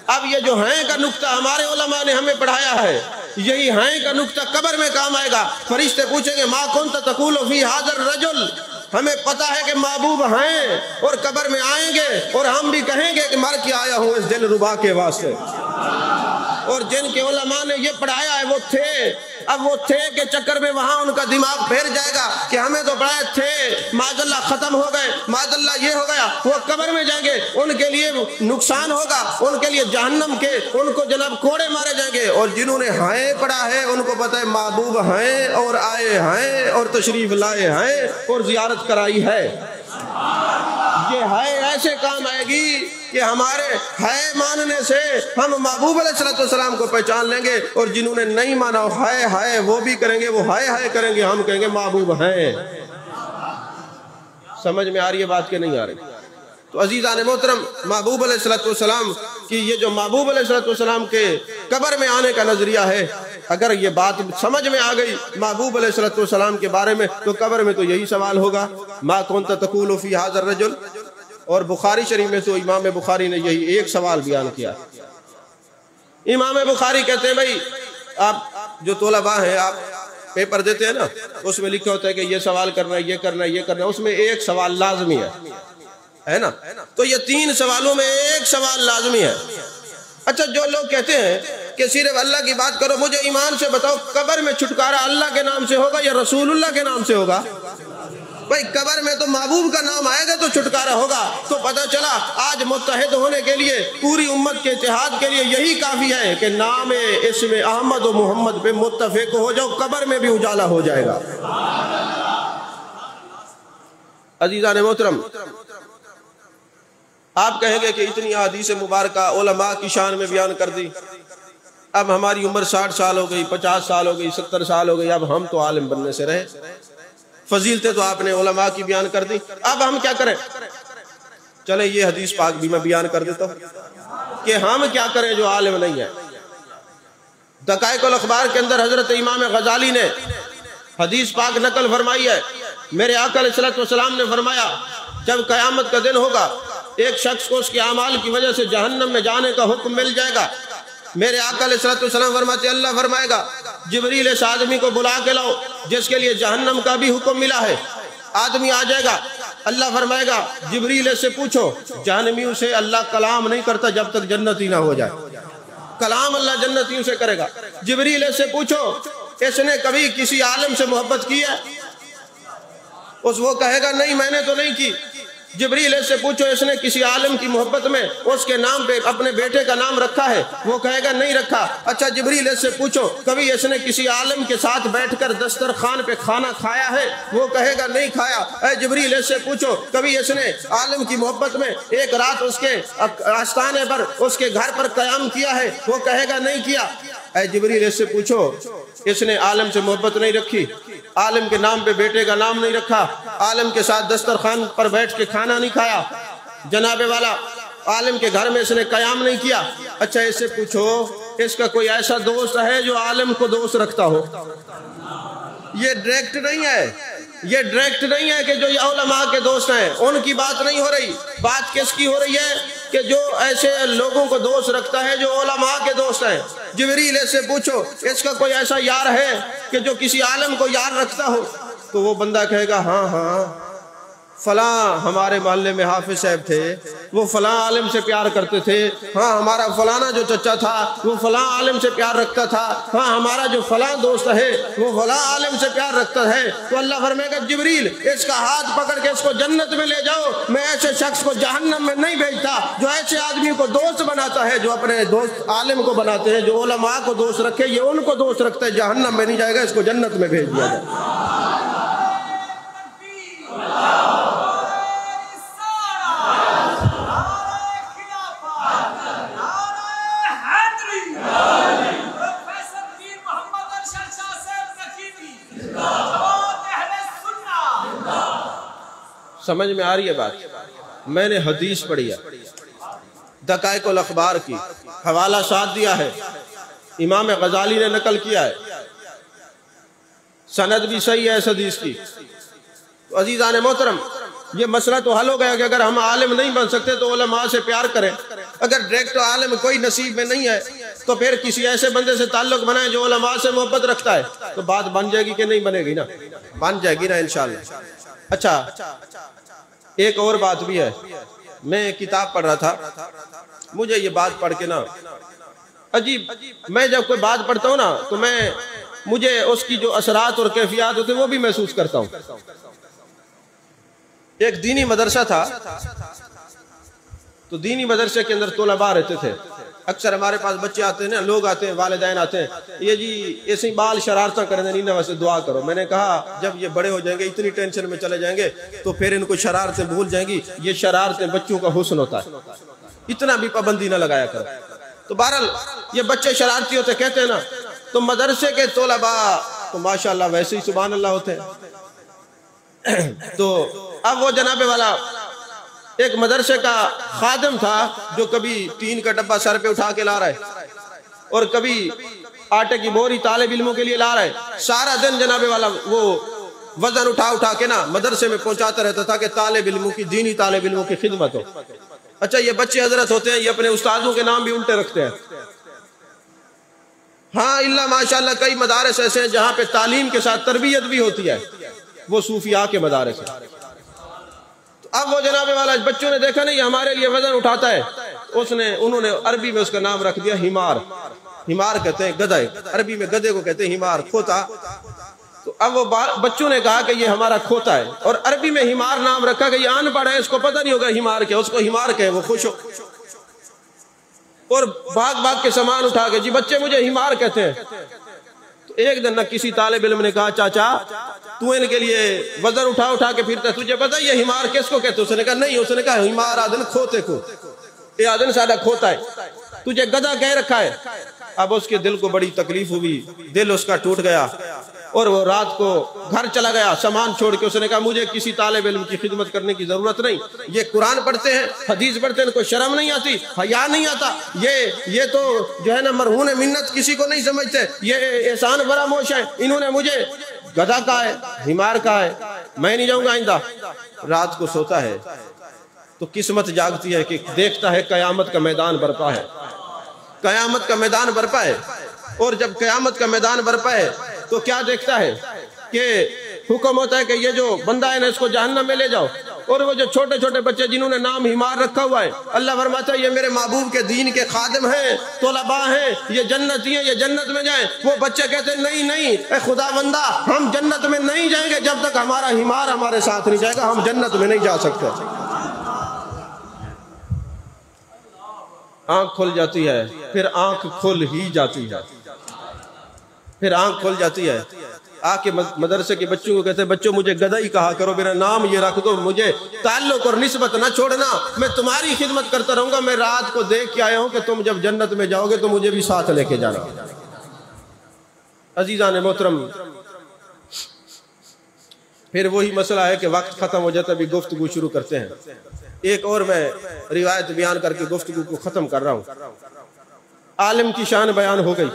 اب یہ جو ہیں کا نقطہ ہمارے علماء نے ہمیں پڑھایا ہے، یہی ہیں کا نقطہ قبر میں کام آئے گا۔ فرشتے پوچھیں گے ما کنت تقول فی ھذا الرجل، ہمیں پتہ ہے کہ محبوب ہیں، اور قبر میں آئیں گے اور ہم بھی کہیں گے کہ مر کے آیا ہوں اس دل ربا کے واسطے۔ اور جن کے علماء نے یہ پڑھایا ہے وہ تھے، اب وہ تھے کے چکر میں وہاں ان کا دماغ پھیر جائے گا کہ ہمیں تو پڑھائے تھے، معاذ اللہ ختم ہو گئے، معاذ اللہ یہ ہو گیا، وہ قبر میں جائیں گے، ان کے لیے نقصان ہوگا، ان کے لیے جہنم کے ان کو جناب کوڑے مارے جائیں گے۔ اور جنہوں نے ہائے پڑھا ہے ان کو پتہ ہے محبوب ہیں اور آئے ہیں اور تشریف لائے ہیں اور زیارت کرائی ہے۔ یہ ہائے ایسے کام آئے گی کہ ہمارے ہائے ماننے سے ہم محبوب علیہ السلام کو پہچان لیں گے، اور جنہوں نے نہیں مانا ہائے ہائے وہ بھی کریں گے، وہ ہائے ہائے کریں گے، ہم کہیں گے محبوب ہیں۔ سمجھ میں آ رہی ہے بات کہ نہیں آ رہی؟ تو عزیزان محترم، محبوب علیہ السلام کی یہ جو محبوب علیہ السلام کے قبر میں آنے کا نظریہ ہے، اگر یہ بات سمجھ میں آ گئی محبوب علیہ السلام کے بارے میں، تو قبر میں تو یہی سوال ہوگا ما کنت تقول فی ھذا الرجل، اور بخاری شریف میں تو امام بخاری نے یہی ایک سوال بیان کیا. امام بخاری کہتے ہیں بھائی آپ جو طلباء ہیں آپ پیپر دیتے ہیں نا، اس میں لکھا ہوتا ہے کہ یہ سوال کرنا ہے، یہ کرنا ہے، یہ کرنا ہے، اس میں ایک سوال لازمی ہے نا. تو یہ 3 سوالوں میں ایک سوال لازمی ہے. اچھا جو لوگ کہتے ہیں کہ صرف اللہ کی بات کرو، مجھے ایمان سے بتاؤ قبر میں چھٹکارا اللہ کے نام سے ہوگا یا رسول اللہ کے نام سے ہوگا؟ بھائی قبر میں تو محبوب کا نام آئے گا تو چھٹکارا ہوگا. تو پتہ چلا آج متحد ہونے کے لیے، پوری امت کے اتحاد کے لیے یہی کافی ہے کہ نام اسم احمد و محمد پہ متفق ہو جاؤ، قبر میں بھی اجالا ہو جائے گا. عزیزان محترم، آپ کہیں گے کہ اتنی احادیث مبارکہ علماء کی شان میں بیان کر دی، اب ہماری عمر 60 سال ہو گئی، 50 سال ہو گئی، 70 سال ہو گئی، اب ہم تو عالم بننے سے رہے. فضیلتیں تو آپ نے علماء کی بیان کر دی، اب ہم کیا کریں؟ چلیں یہ حدیث پاک بھی میں بیان کر دیتا ہوں کہ ہم کیا کریں جو عالم نہیں ہے. دقائق الاخبار کے اندر حضرت امام غزالی نے حدیث پاک نقل فرمائی ہے. میرے آقا علیہ الصلوۃ والسلام نے فرمایا جب قیامت کا دن ہوگا ایک شخص کو اس کے اعمال کی وجہ سے جہنم میں جانے کا حکم مل جائے گا. میرے آقا علیہ الصلوۃ والسلام فرماتے ہیں اللہ فرمائے گا جبریل اس آدمی کو بلا کے لاؤ جس کے لیے جہنم کا بھی حکم ملا ہے. آدمی آ جائے گا، اللہ فرمائے گا جبریل سے پوچھو، جہنمیوں سے اللہ کلام نہیں کرتا جب تک جنتی نہ ہو جائے. کلام اللہ جنتیوں سے کرے گا. جبریل سے پوچھو اس نے کبھی کسی عالم سے محبت کی ہے؟ وہ کہے گا نہیں میں نے تو نہیں کی. جبریل سے پوچھو اس نے کسی عالم کی محبت میں اس کے نام پہ اپنے بیٹے کا نام رکھا ہے؟ وہ کہے گا نہیں رکھا. اچھا جبریل سے پوچھو کبھی اس نے کسی عالم کے ساتھ بیٹھ کر دسترخوان پہ کھانا کھایا ہے؟ وہ کہے گا نہیں کھایا. اے جبریل سے پوچھو کبھی اس نے عالم کی محبت میں ایک رات اس کے آستانے پر اس کے گھر پر قیام کیا ہے؟ وہ کہے گا نہیں کیا. اے جبریل سے پوچھو اس نے عالم سے محبت نہیں رکھی، عالم کے نام پہ بیٹے کا نام نہیں رکھا، عالم کے ساتھ دسترخوان پر بیٹھ کے کھانا نہیں کھایا، جناب والا عالم کے گھر میں اس نے قیام نہیں کیا. اچھا اس سے پوچھو اس کا کوئی ایسا دوست ہے جو عالم کو دوست رکھتا ہو؟ یہ ڈائریکٹ نہیں ہے، یہ ڈائریکٹ نہیں ہے کہ جو علماء کے دوست ہیں ان کی بات نہیں ہو رہی. بات کس کی ہو رہی ہے کہ جو ایسے لوگوں کو دوست رکھتا ہے جو علماء کے دوست ہیں. جبریل سے پوچھو اس کا کوئی ایسا یار ہے کہ جو کسی عالم کو یار رکھتا ہو؟ تو وہ بندہ کہے گا ہاں ہاں فلاں ہمارے محلے میں حافظ صاحب تھے، وہ فلاں عالم سے پیار کرتے تھے. ہاں ہمارا فلانا جو چچا تھا وہ فلاں عالم سے پیار رکھتا تھا. ہاں ہمارا جو فلاں دوست ہے وہ فلاں عالم سے پیار رکھتا ہے. تو اللہ فرمائے گا جبریل اس کا ہاتھ پکڑ کے اس کو جنت میں لے جاؤ، میں ایسے شخص کو جہنم میں نہیں بھیجتا جو ایسے آدمی کو دوست بناتا ہے، جو اپنے دوست عالم کو بناتے ہیں، جو علماء کو دوست رکھے یہ ان کو دوست رکھتا ہے. جہنم میں نہیں جائے گا، اس کو جنت میں بھیج دیا جائے. سمجھ میں آ رہی ہے بات؟ میں نے حدیث پڑھی ہے، دقائق الاخبار کی، حوالہ ساتھ دیا ہے، امام غزالی نے نقل کیا ہے، سند بھی صحیح ہے اس حدیث کی. تو عزیزان محترم یہ مسئلہ تو حل ہو گیا کہ اگر ہم عالم نہیں بن سکتے تو علماء سے پیار کریں. اگر ڈائریکٹ عالم کوئی نصیب میں نہیں ہے تو پھر کسی ایسے بندے سے تعلق بنائیں جو علماء سے محبت رکھتا ہے. تو بات بن جائے گی کہ نہیں بنے گی؟ نا بن جائے گی نا انشاءاللہ. اچھا ایک اور بات بھی ہے، میں کتاب پڑھ رہا تھا، مجھے یہ بات پڑھ کے نا عجیب، میں جب کوئی بات پڑھتا ہوں نا تو مجھے اس کی جو اثرات اور کیفیات ہوتے ہیں وہ بھی محسوس کرتا ہوں. ایک دینی مدرسہ تھا، تو دینی مدرسے کے اندر طلباء رہتے تھے. اکثر ہمارے پاس بچے آتے ہیں نا، لوگ آتے ہیں، والدین آتے ہیں، یہ جی ایسے بال شرارتیں کریں نہیں نا، ویسے دعا کرو. میں نے کہا جب یہ بڑے ہو جائیں گے اتنی ٹینشن میں چلے جائیں گے تو پھر ان کو شرارتیں بھول جائیں گی. یہ شرارتیں بچوں کا حسن ہوتا ہے، اتنا بھی پابندی نہ لگایا کرو. تو بہرحال یہ بچے شرارتی ہوتے کہتے ہیں نا، تو مدرسے کے طلباء تو ماشاءاللہ ویسے ہی سبحان اللہ ہوتے ہیں. تو اب وہ جناب والا ایک مدرسے کا خادم تھا جو کبھی ٹین کا ڈبہ سر پہ اٹھا کے لا رہا ہے اور کبھی آٹے کی بوری طالب علموں کے لیے لا رہا ہے. سارا دن جناب والا وہ وزن اٹھا اٹھا کے نا مدرسے میں پہنچاتا رہتا تھا کہ طالب علموں کی، دینی طالب علموں کی خدمت ہو۔ اچھا یہ بچے حضرت ہوتے ہیں، یہ اپنے استادوں کے نام بھی الٹے رکھتے ہیں۔ ہاں اللہ ماشاءاللہ کئی مدارس ایسے ہیں جہاں پہ تعلیم کے ساتھ تربیت بھی ہوتی ہے، وہ صوفیاء کے مدارس ہیں۔ تو اب وہ جناب والا بچوں نے دیکھا نہیں یہ ہمارے لیے وزن اٹھاتا ہے، انہوں نے عربی میں اس کا نام رکھ دیا ہمار۔ ہمار کہتے ہیں گدھے، عربی میں گدھے کو کہتے ہیں ہمار، کھوتا۔ تو اب وہ بچوں نے کہا کہ یہ ہمارا کھوتا ہے، اور عربی میں ہمار نام رکھا کہ یہ ان پڑھ ہے، اس کو پتہ نہیں ہوگا ہمار کیا، اس کو ہمار کہے، وہ خوش ہو اور بھاگ بھاگ کے سامان اٹھا کے، جی بچے مجھے ہمار کہتے ہیں۔ تو ایک دن نہ کسی طالب علم نے کہا چاچا تو ان کے لیے وزن اٹھا اٹھا کے پھرتا ہے، تجھے پتہ یہ ہمار کس کو کہتے ہیں؟ اس نے کہا نہیں۔ اس نے کہا ہمار آدن کھوتے کو، یہ آدن سادہ کھوتا ہے، تجھے گدھا کہہ رکھا ہے۔ اب اس کے دل کو بڑی تکلیف ہوئی، دل اس کا ٹوٹ گیا، اور وہ رات کو گھر چلا گیا سامان چھوڑ کے۔ اس نے کہا مجھے کسی طالب علم کی خدمت کرنے کی ضرورت نہیں، یہ قرآن پڑھتے ہیں، حدیث پڑھتے ہیں، ان کو شرم نہیں آتی، حیا نہیں آتا، یہ تو جو ہے نا مرہون منت کسی کو نہیں سمجھتے، یہ احسان فراموش ہے، انہوں نے مجھے گدھا کہا ہے، ہمار کہا ہے، میں نہیں جاؤں گا آئندہ۔ رات کو سوتا ہے تو قسمت جاگتی ہے کہ دیکھتا ہے قیامت کا میدان برپا ہے، قیامت کا میدان برپا ہے۔ اور جب قیامت کا میدان برپا ہے تو کیا دیکھتا ہے کہ حکم ہوتا ہے کہ یہ جو بندہ ہے نا اس کو جہنم میں لے جاؤ، اور وہ جو چھوٹے چھوٹے بچے جنہوں نے نام ہمار رکھا ہوا ہے، اللہ فرماتا ہے یہ میرے محبوب کے دین کے خادم ہیں، طلباء ہیں، یہ جنتی ہیں، یہ جنت میں جائیں۔ وہ بچے کہتے ہیں نہیں نہیں اے خدا بندہ، ہم جنت میں نہیں جائیں گے جب تک ہمارا ہمار ہمارے ساتھ نہیں جائے گا، ہم جنت میں نہیں جا سکتے۔ آنکھ کھل جاتی ہے، پھر آنکھ کھل ہی جاتی ہے، پھر آنکھ کھل جاتی ہے۔ آ کے مدرسے کے بچوں کو کہتے ہیں بچوں مجھے گدھا ہی کہا کرو، میرا نام یہ رکھ دو، مجھے تعلق اور نسبت نہ چھوڑنا، میں تمہاری خدمت کرتا رہوں گا۔ میں رات کو دیکھ کے آیا ہوں کہ تم جب جنت میں جاؤ گے تو مجھے بھی ساتھ لے کے جانا۔ عزیزان محترم، پھر وہی مسئلہ ہے کہ وقت ختم ہو جاتا ہے، ابھی گفتگو شروع کرتے ہیں۔ ایک اور میں روایت بیان کر کے گفتگو کو ختم کر رہا ہوں۔ عالم کی شان بیان ہو گئی،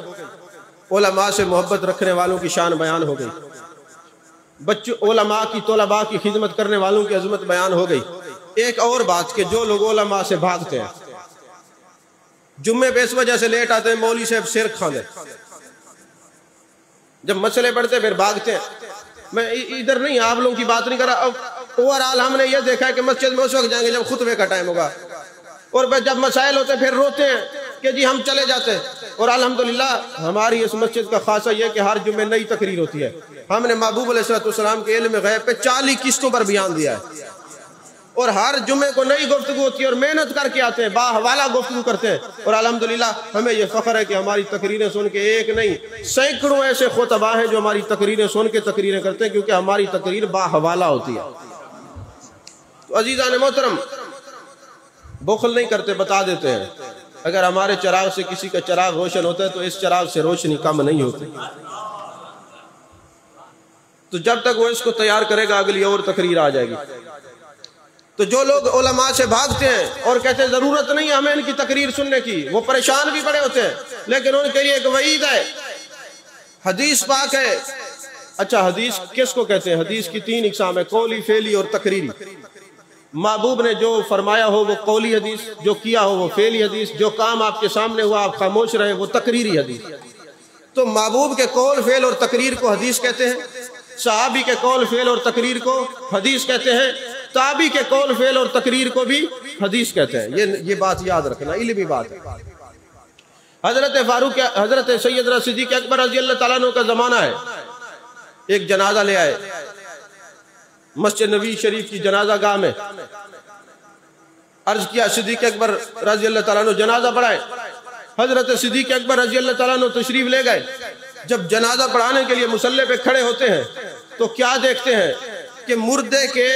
علماء سے محبت رکھنے والوں کی شان بیان ہو گئی، بچوں علماء کی طلباء کی خدمت کرنے والوں کی عظمت بیان ہو گئی۔ ایک اور بات کہ جو لوگ علماء سے بھاگتے ہیں، جمعے پہ اس وجہ سے لیٹ آتے ہیں مولوی صاحب سر کھاندے، جب مسئلے پڑھتے پھر بھاگتے ہیں۔ میں ادھر نہیں آپ لوگوں کی بات نہیں کر رہا، اوورآل ہم نے یہ دیکھا ہے کہ مسجد میں اس وقت جائیں گے جب خطبے کا ٹائم ہوگا، اور جب مسائل ہوتے پھر روتے ہیں کہ جی ہم چلے جاتے ہیں۔ اور الحمدللہ ہماری اس مسجد کا خاصہ یہ کہ ہر جمعے نئی تقریر ہوتی ہے۔ ہم نے محبوب علیہ السلام کے علم غیب پہ 40 قسطوں پر بیان دیا ہے، اور ہر جمعے کو نئی گفتگو ہوتی ہے، اور محنت کر کے آتے ہیں، باحوالہ گفتگو کرتے ہیں۔ اور الحمدللہ ہمیں یہ فخر ہے کہ ہماری تقریریں سن کے ایک نہیں سینکڑوں ایسے خطباء ہیں جو ہماری تقریریں سن کے تقریریں کرتے ہیں، کیونکہ ہماری تقریر باحوالہ ہوتی ہے۔ تو عزیزان محترم، بخل نہیں کرتے، بتا دیتے ہیں اگر ہمارے چراغ سے کسی کا چراغ روشن ہوتا ہے تو اس چراغ سے روشنی کم نہیں ہوتی۔ تو جب تک وہ اس کو تیار کرے گا اگلی اور تقریر آ جائے گی۔ تو جو لوگ علماء سے بھاگتے ہیں اور کہتے ہیں ضرورت نہیں ہے ہمیں ان کی تقریر سننے کی، وہ پریشان بھی بڑے ہوتے ہیں، لیکن ان کے لیے ایک وعید ہے، حدیث پاک ہے۔ اچھا حدیث کس کو کہتے ہیں؟ حدیث کی 3 اقسام ہے، قولی، فعلی اور تقریری۔ محبوب نے جو فرمایا ہو وہ قولی حدیث، جو کیا ہو وہ فعلی حدیث، جو کام آپ کے سامنے ہوا آپ خاموش رہے وہ تقریری حدیث۔ تو محبوب کے قول، فعل اور تقریر کو حدیث کہتے ہیں، صحابی کے قول، فعل اور تقریر کو حدیث کہتے ہیں، تابعی کے قول، فعل اور تقریر کو بھی حدیث کہتے ہیں۔ یہ بات یاد رکھنا، علمی بات ہے۔ حضرت فاروق، حضرت سیدنا صدیق اکبر رضی اللہ تعالیٰ عنہ کا زمانہ ہے، ایک جنازہ لے آئے مسجد نبی شریف کی جنازہ گاہ میں، عرض کیا صدیق اکبر رضی اللہ تعالیٰ عنہ جنازہ پڑھائے۔ حضرت صدیق اکبر رضی اللہ تعالیٰ عنہ تشریف لے گئے۔ جب جنازہ پڑھانے کے لیے مصلی پہ کھڑے ہوتے ہیں تو کیا دیکھتے ہیں کہ مردے کے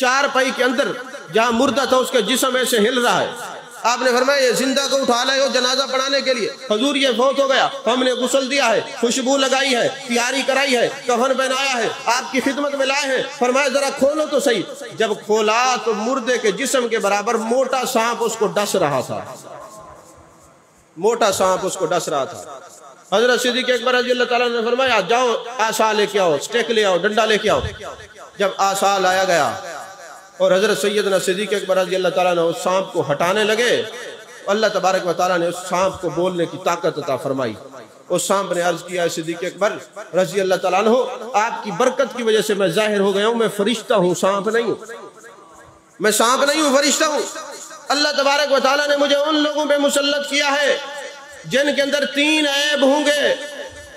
4 پائی کے اندر جہاں مردہ تھا اس کے جسم ایسے ہل رہا ہے۔ آپ نے فرمایا یہ زندہ کو اٹھا لائے ہو جنازہ پڑھانے کے لیے؟ حضور یہ فوت ہو گیا، ہم نے غسل دیا ہے، خوشبو لگائی ہے، تیاری کرائی ہے، کفن پہنایا ہے، آپ کی خدمت میں لائے ہیں۔ فرمایا ذرا کھولو تو صحیح۔ جب کھولا تو مردے کے جسم کے برابر موٹا سانپ اس کو ڈس رہا تھا، موٹا سانپ اس کو ڈس رہا تھا۔ حضرت صدیق اکبر رضی اللہ تعالیٰ نے فرمایا جاؤ آسا لے کے آؤ، سٹیک لے آؤ، ڈنڈا لے کے آؤ۔ جب آسا لایا گیا اور حضرت سیدنا صدیق اکبر رضی اللہ تعالیٰ نے اس سانپ کو ہٹانے لگے، اللہ تبارک و تعالیٰ نے اس سانپ کو بولنے کی طاقت عطا فرمائی۔ اس سانپ نے عرض کیا صدیق اکبر رضی اللہ تعالیٰ عنہ، آپ کی برکت کی وجہ سے میں ظاہر ہو گیا ہوں، میں فرشتہ ہوں، سانپ نہیں ہوں، میں سانپ نہیں ہوں، فرشتہ ہوں۔ اللہ تبارک و تعالیٰ نے مجھے ان لوگوں پہ مسلط کیا ہے جن کے اندر 3 عیب ہوں گے،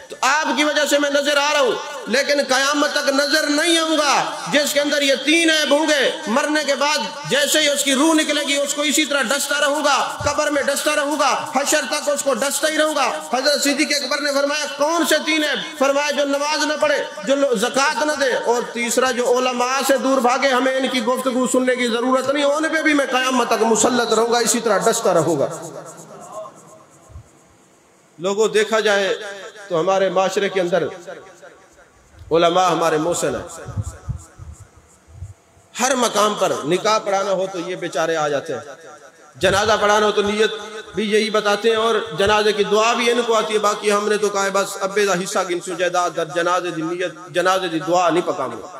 تو آپ کی وجہ سے میں نظر آ رہا ہوں، لیکن قیامت تک نظر نہیں آؤں گا جس کے اندر یہ 3 عیب ہوں گے۔ مرنے کے بعد جیسے ہی اس کی روح نکلے گی اس کو اسی طرح ڈستا رہوں گا، قبر میں ڈستا رہوں گا، حشر تک اس کو ڈستا ہی رہوں گا۔ حضرت صدیق اکبر نے فرمایا کون سے 3 عیب؟ فرمایا جو نماز نہ پڑھے، جو زکوٰۃ نہ دے، اور تیسرا جو علماء سے دور بھاگے، ہمیں ان کی گفتگو سننے کی ضرورت نہیں، ان پہ بھی میں قیامت تک مسلط رہوں گا، اسی طرح ڈستا رہوں گا۔ لوگوں دیکھا جائے تو ہمارے معاشرے کے اندر علماء ہمارے محسن ہیں، ہر مقام پر نکاح پڑھانا ہو تو یہ بیچارے آ جاتے ہیں، جنازہ پڑھانا ہو تو نیت بھی یہی بتاتے ہیں، اور جنازے کی دعا بھی ان کو آتی ہے۔ باقی ہم نے تو کہا ہے بس ابے دا حصہ گن جائیداد در جنازے دی نیت، جنازے دی دعا نہیں پکاؤں گا۔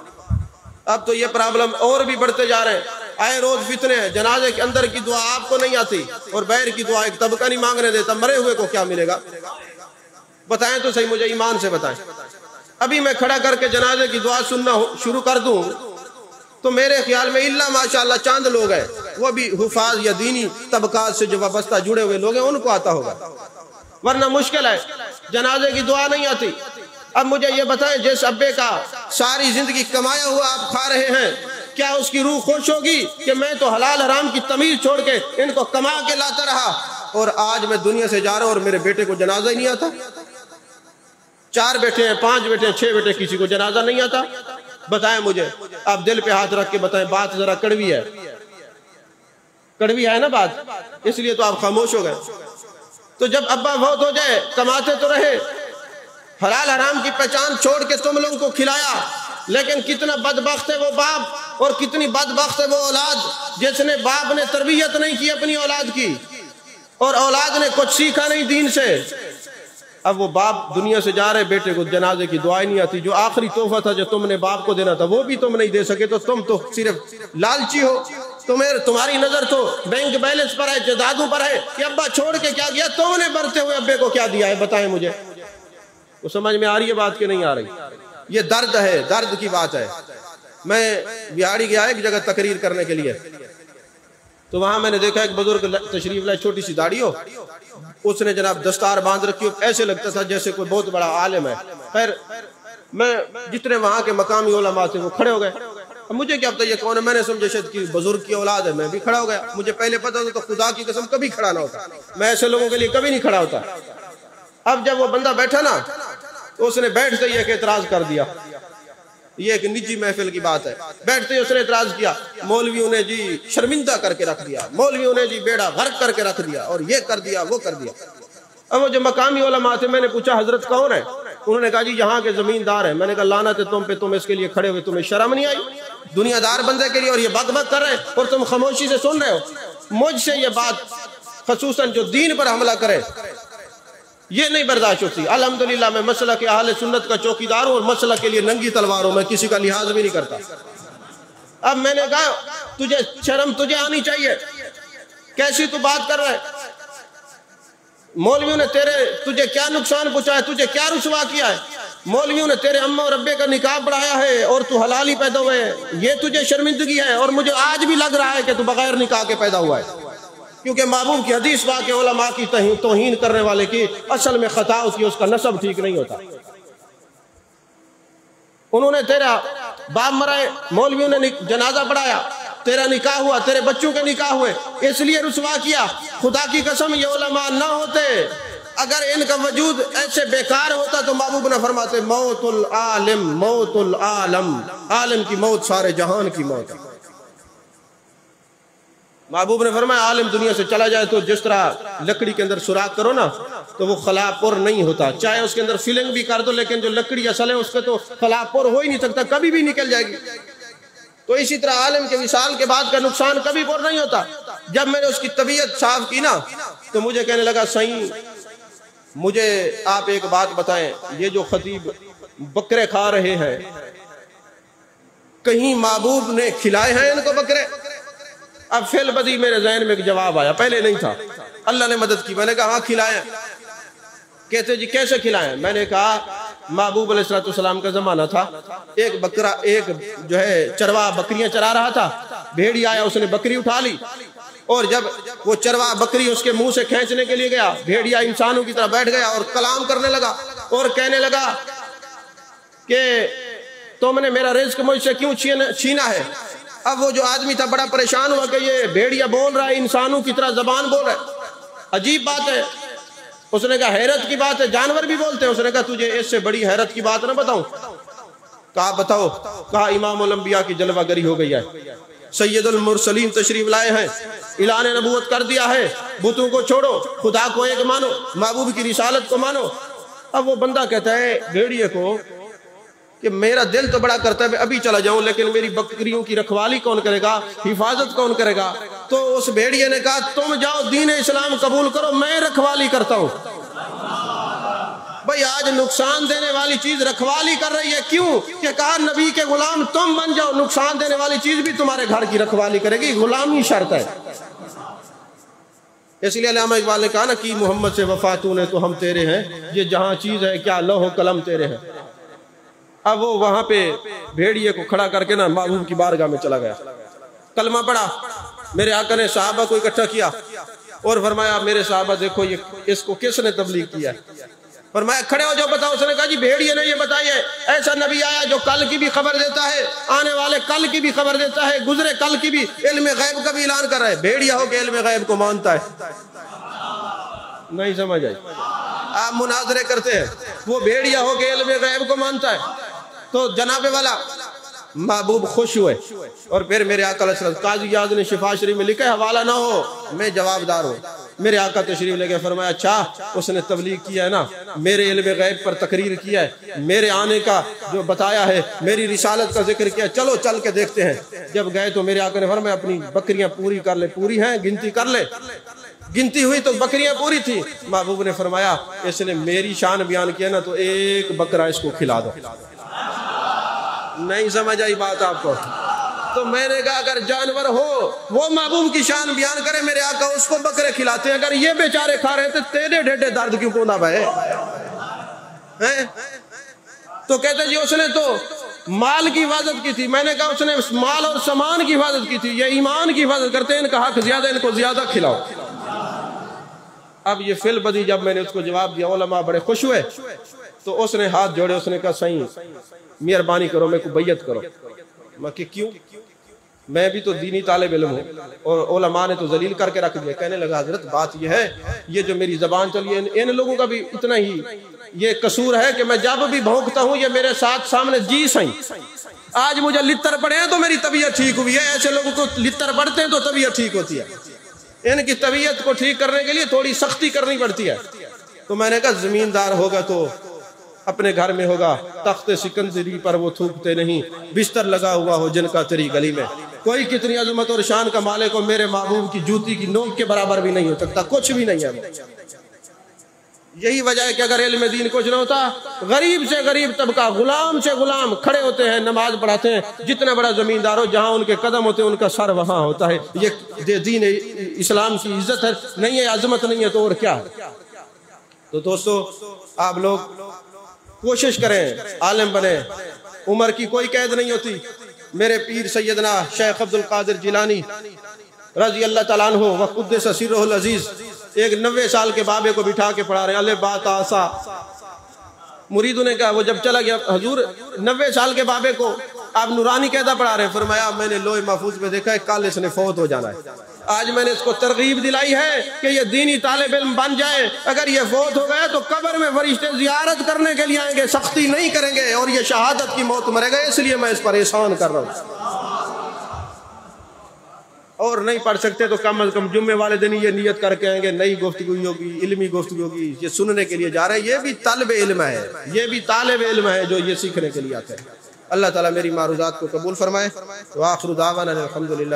اب تو یہ پرابلم اور بھی بڑھتے جا رہے ہیں، آئے روز فتنے ہیں، جنازے کے اندر کی دعا آپ کو نہیں آتی اور باہر کی دعا ایک طبقہ نہیں مانگنے دیتا، مرے ہوئے کو کیا ملے گا؟ بتائیں تو صحیح، مجھے ایمان سے بتائیں۔ ابھی میں کھڑا کر کے جنازے کی دعا سننا شروع کر دوں تو میرے خیال میں اللہ ماشاءاللہ چاند لوگ ہیں، وہ بھی حفاظ یا دینی طبقات سے جو وابستہ جڑے ہوئے لوگ ہیں، ان کو آتا ہوگا، ورنہ مشکل ہے، جنازے کی دعا نہیں آتی۔ اب مجھے یہ بتائیں جس ابے کا ساری زندگی کمایا ہوا آپ کھا رہے ہیں، کیا اس کی روح خوش ہوگی کہ میں تو حلال حرام کی تمیز چھوڑ کے ان کو کما کے لاتا رہا اور آج میں دنیا سے جا رہا ہوں اور میرے بیٹے کو جنازہ ہی نہیں آتا؟ 4 بیٹے ہیں، 5 بیٹے ہیں، 6 بیٹے، کسی کو جنازہ نہیں آتا؟ بتائیں مجھے، آپ دل پہ ہاتھ رکھ کے بتائیں، بات ذرا کڑوی ہے، کڑوی ہے نا بات، اس لیے تو آپ خاموش ہو گئے۔ تو جب ابا فوت ہو جائے، کماتے تو رہے، حلال حرام کی پہچان چھوڑ کے تم لوگوں کو کھلایا، لیکن کتنا بدبخت ہے وہ باپ اور کتنی بدبخت ہے وہ اولاد جس نے باپ نے تربیت نہیں کی اپنی اولاد کی اور اولاد نے کچھ سیکھا نہیں دین سے۔ اب وہ باپ دنیا سے جا رہے، بیٹے کو جنازے کی دعائیں نہیں آتی، جو آخری تحفہ تھا جو تم نے باپ کو دینا تھا وہ بھی تم نہیں دے سکے، تو تم تو صرف لالچی ہو، تمہاری نظر تو بینک بیلنس پر ہے، جائیدادوں پر ہے کہ ابا چھوڑ کے کیا گیا، تم نے مرتے ہوئے ابے کو کیا دیا ہے؟ بتائیں مجھے، وہ سمجھ میں آ رہی ہے بات کہ نہیں آ رہی؟ یہ درد ہے، درد کی بات ہے۔ میں بہاڑی گیا ایک جگہ تقریر کرنے کے لیے، تو وہاں میں نے دیکھا ایک بزرگ تشریف لائے، چھوٹی سی داڑھی ہو، اس نے جناب دستار باندھ رکھی ہو، ایسے لگتا تھا جیسے کوئی بہت بڑا عالم ہے۔ خیر میں جتنے وہاں کے مقامی علماء تھے وہ کھڑے ہو گئے، اب مجھے کیا پتا یہ کون ہے، میں نے سمجھا شاید کہ بزرگ کی اولاد ہے، میں بھی کھڑا ہو گیا۔ مجھے پہلے پتا تھا تو خدا کی قسم کبھی کھڑا نہ ہوتا، میں ایسے لوگوں کے لیے کبھی نہیں کھڑا ہوتا۔ اب جب وہ بندہ بیٹھا نا تو اس نے بیٹھتے ہی ایک اعتراض کر دیا، یہ ایک نجی محفل کی بات ہے، بیٹھتے ہی اس نے اعتراض کیا، مولویوں نے جی شرمندہ کر کے رکھ دیا، مولویوں نے جی بیڑا غرق کر کے رکھ دیا، اور یہ کر دیا وہ کر دیا۔ اب وہ جو مقامی علماء تھے، میں نے پوچھا حضرت کون ہے؟ انہوں نے کہا جی یہاں کے زمیندار ہیں۔ میں نے کہا لعنت ہے تم پہ، تم اس کے لیے کھڑے ہوئے، تمہیں شرم نہیں آئی؟ دنیا دار بندے کے لیے، اور یہ بک بک کر رہے ہیں اور تم خاموشی سے سن رہے ہو۔ مجھ سے یہ بات خصوصاً جو دین پر حملہ کرے یہ نہیں برداشت ہوتی۔ الحمدللہ میں مسئلہ کے اہل سنت کا چوکیدار ہوں اور مسئلہ کے لیے ننگی تلوار ہوں، میں کسی کا لحاظ بھی نہیں کرتا۔ اب میں نے کہا تجھے شرم تجھے آنی چاہیے، کیسی تو بات کر رہا ہے؟ مولویوں نے تجھے کیا نقصان پہنچایا، تجھے کیا رسوا کیا ہے؟ مولویوں نے تیرے اماں اور ابے کا نکاح پڑھایا ہے اور تو حلالی پیدا ہوئے ہے، یہ تجھے شرمندگی ہے؟ اور مجھے آج بھی لگ رہا ہے کہ تو بغیر نکاح کے پیدا ہوا ہے، کیونکہ محبوب کی حدیث واقع علماء کی توہین کرنے والے کی اصل میں خطا ہوتی ہے، اس کا نسب ٹھیک نہیں ہوتا۔ انہوں نے تیرا باپ مرا ہے، مولویوں نے جنازہ پڑھایا، تیرا نکاح ہوا، تیرے بچوں کے نکاح ہوئے، اس لیے رسوا کیا۔ خدا کی قسم یہ علماء نہ ہوتے، اگر ان کا وجود ایسے بیکار ہوتا تو محبوب نہ فرماتے موت العالم موت العالم، عالم کی موت سارے جہان کی موت ہے۔ محبوب نے فرمایا عالم دنیا سے چلا جائے تو جس طرح لکڑی کے اندر سوراخ کرو نا تو وہ خلا پر نہیں ہوتا، چاہے اس کے اندر فلنگ بھی کر دو، لیکن جو لکڑی اصل ہے اس کے تو خلا پر ہو ہی نہیں سکتا، کبھی بھی نکل جائے گی۔ تو اسی طرح عالم کے وصال کے بعد کا نقصان کبھی پر نہیں ہوتا۔ جب میں نے اس کی طبیعت صاف کی نا تو مجھے کہنے لگا صحیح مجھے آپ ایک بات بتائیں، یہ جو خطیب بکرے کھا رہے ہیں، کہیں محبوب نے کھلائے ہیں ان کو بکرے؟ اب فعل بدی میرے ذہن میں ایک جواب آیا، پہلے نہیں تھا، اللہ نے مدد کی۔ میں نے کہا ہاں کھلائے ہیں۔ کہتے جی کیسے کھلائے؟ میں نے کہا محبوب علیہ السلام کا زمانہ تھا، ایک بکرا، ایک جو ہے چرواہ بکریاں چرا رہا تھا، بھیڑیا آیا، اس نے بکری اٹھا لی، اور جب وہ چرواہ بکری اس کے منہ سے کھینچنے کے لیے گیا، بھیڑیا انسانوں کی طرح بیٹھ گیا اور کلام کرنے لگا اور کہنے لگا کہ تم نے میرا رزق مجھ سے کیوں چھینا ہے؟ اب وہ جو آدمی تھا بڑا پریشان ہوا کہ یہ بھیڑیا بول رہا ہے، انسانوں کی طرح زبان بول رہا ہے، عجیب بات ہے۔ اس نے کہا حیرت کی بات ہے، جانور بھی بولتے ہیں۔ اس نے کہا تجھے اس سے بڑی حیرت کی بات نہ بتاؤں؟ کہا بتاؤ۔ کہا امام الانبیاء کی جلوہ گری ہو گئی ہے، سید المرسلین تشریف لائے ہیں، اعلان نبوت کر دیا ہے، بتوں کو چھوڑو، خدا کو ایک مانو، محبوب کی رسالت کو مانو۔ اب وہ بندہ کہتا ہے بھیڑیے کو کہ میرا دل تو بڑا کرتا ہے میں ابھی چلا جاؤں، لیکن میری بکریوں کی رکھوالی کون کرے گا، حفاظت کون کرے گا؟ تو اس بھیڑیے نے کہا تم جاؤ دین اسلام قبول کرو، میں رکھوالی کرتا ہوں۔ بھئی آج نقصان دینے والی چیز رکھوالی کر رہی ہے، کیوں؟ کہ کہا نبی کے غلام تم بن جاؤ، نقصان دینے والی چیز بھی تمہارے گھر کی رکھوالی کرے گی، غلامی شرط ہے۔ اس لیے علامہ اقبال نے کہا نا کہ محمد سے وفا تو نے تو ہم تیرے ہیں، یہ جہاں چیز ہے کیا لوح و قلم تیرے ہیں۔ اب وہ وہاں پہ بھیڑیے کو کھڑا کر کے نا محبوب کی بارگاہ میں چلا گیا، کلمہ پڑھا، میرے آقا نے صحابہ کو اکٹھا کیا اور فرمایا میرے صحابہ دیکھو یہ اس کو کس نے تبلیغ کیا ہے؟ فرمایا کھڑے ہو جو بتاؤ۔ اس نے کہا جی بھیڑیے نے یہ بتائیے، ایسا نبی آیا جو کل کی بھی خبر دیتا ہے، آنے والے کل کی بھی خبر دیتا ہے، گزرے کل کی بھی، علم غیب کا بھی اعلان کر رہا ہے۔ بھیڑیا ہو کے علم غیب کو مانتا ہے؟ نہیں سمجھ آئی؟ آپ مناظرے کرتے ہیں، وہ بھیڑیا ہو کے علم غیب کو مانتا ہے۔ تو جناب والا محبوب خوش ہوئے، اور پھر میرے آقا علیہ السلام، قاضی اعظم نے شفا شریف میں لکھا ہے، حوالہ نہ ہو میں جواب دار ہوں۔ میرے آقا تشریف لے کے فرمایا اچھا اس نے تبلیغ کیا ہے نا، میرے علم غیب پر تقریر کیا ہے، میرے آنے کا جو بتایا ہے، میری رسالت کا ذکر کیا، چلو چل کے دیکھتے ہیں۔ جب گئے تو میرے آقا نے فرمایا اپنی بکریاں پوری کر لے، پوری ہیں گنتی کر لے۔ گنتی ہوئی تو بکریاں پوری تھی۔ محبوب نے فرمایا اس نے میری شان بیان کیا نا تو ایک بکرا اس کو کھلا دو۔ نہیں سمجھ آئی بات آپ کو؟ تو میں نے کہا اگر جانور ہو وہ محبوب کی شان بیان کرے، میرے آقا اس کو بکرے کھلاتے ہیں، اگر یہ بیچارے کھا رہے تھے تیرے ڈھیڈے درد کیوں پوندا بھائی؟ تو کہتے جی اس نے تو مال کی حفاظت کی تھی۔ میں نے کہا اس نے مال اور سامان کی حفاظت کی تھی، یہ ایمان کی حفاظت کرتے ہیں، ان کا حق زیادہ، ان کو زیادہ کھلاؤ۔ اب یہ فعل بدی جب میں نے اس کو جواب دیا، علماء بڑے خوش ہوئے، تو اس نے ہاتھ جوڑے، اس نے کہا صحیح مہربانی کرو میرے کو بیعت کرو۔ میں کہ کیوں؟ میں بھی تو دینی طالب علم ہوں، اور علماء نے تو ذلیل کر کے رکھ دیا۔ کہنے لگا حضرت بات یہ ہے، یہ جو میری زبان چلی ہے ان لوگوں کا بھی اتنا ہی یہ قصور ہے کہ میں جب بھی بھونکتا ہوں یہ میرے ساتھ سامنے جی سائیں، آج مجھے لتر پڑے ہیں تو میری طبیعت ٹھیک ہوئی ہے، ایسے لوگوں کو لتر پڑتے ہیں تو طبیعت ٹھیک ہوتی ہے، ان کی طبیعت کو ٹھیک کرنے کے لیے تھوڑی سختی کرنی پڑتی ہے۔ تو میں نے کہا زمیندار ہوگا تو اپنے گھر میں ہوگا، تخت سکندری پر وہ تھوکتے نہیں، بستر لگا ہوا ہو جن کا تیری گلی میں، کوئی کتنی عظمت اور شان کا مالک ہو میرے محبوب کی جوتی کی نوک کے برابر بھی نہیں ہو سکتا، کچھ بھی نہیں ہے۔ یہی وجہ ہے کہ اگر علم دین کچھ نہ ہوتا، غریب سے غریب طبقہ، غلام سے غلام کھڑے ہوتے ہیں، نماز پڑھاتے ہیں، جتنا بڑا زمیندار ہو جہاں ان کے قدم ہوتے ہیں ان کا سر وہاں ہوتا ہے۔ یہ دین اسلام کی عزت ہے، نہیں ہے عظمت نہیں ہے تو اور کیا ہے؟ تو دوستو آپ لوگ کوشش کریں عالم بنے، عمر کی کوئی قید نہیں ہوتی۔ میرے پیر سیدنا شیخ عبد القادر جیلانی رضی اللہ تعالیٰ عنہ وقدس سرہ العزیز ایک 90 سال کے بابے کو بٹھا کے پڑھا رہے ہیں، الف با تا سا۔ مریدوں نے کہا وہ جب چلا گیا حضور 90 سال کے بابے کو آپ نورانی قاعدہ پڑھا رہے ہیں، فرمایا میں نے لوح محفوظ میں دیکھا ہے کل اس نے فوت ہو جانا ہے، آج میں نے اس کو ترغیب دلائی ہے کہ یہ دینی طالب علم بن جائے، اگر یہ فوت ہو گیا تو قبر میں فرشتے زیارت کرنے کے لیے آئیں گے، سختی نہیں کریں گے اور یہ شہادت کی موت مرے گا، اس لیے میں اس پر احسان کر رہا ہوں۔ اور نہیں پڑھ سکتے تو کم از کم جمعے والے دن یہ نیت کر کے آئیں گے، نئی گفتگو ہوگی، علمی گفتگو ہوگی، یہ سننے کے لیے جا رہے ہیں، یہ بھی طالب علم ہے، یہ بھی طالب علم ہے جو یہ سیکھنے کے لیے آتے ہیں۔ اللہ تعالیٰ میری معروضات کو قبول فرمائے۔ وآخر دعوانا الحمدللہ۔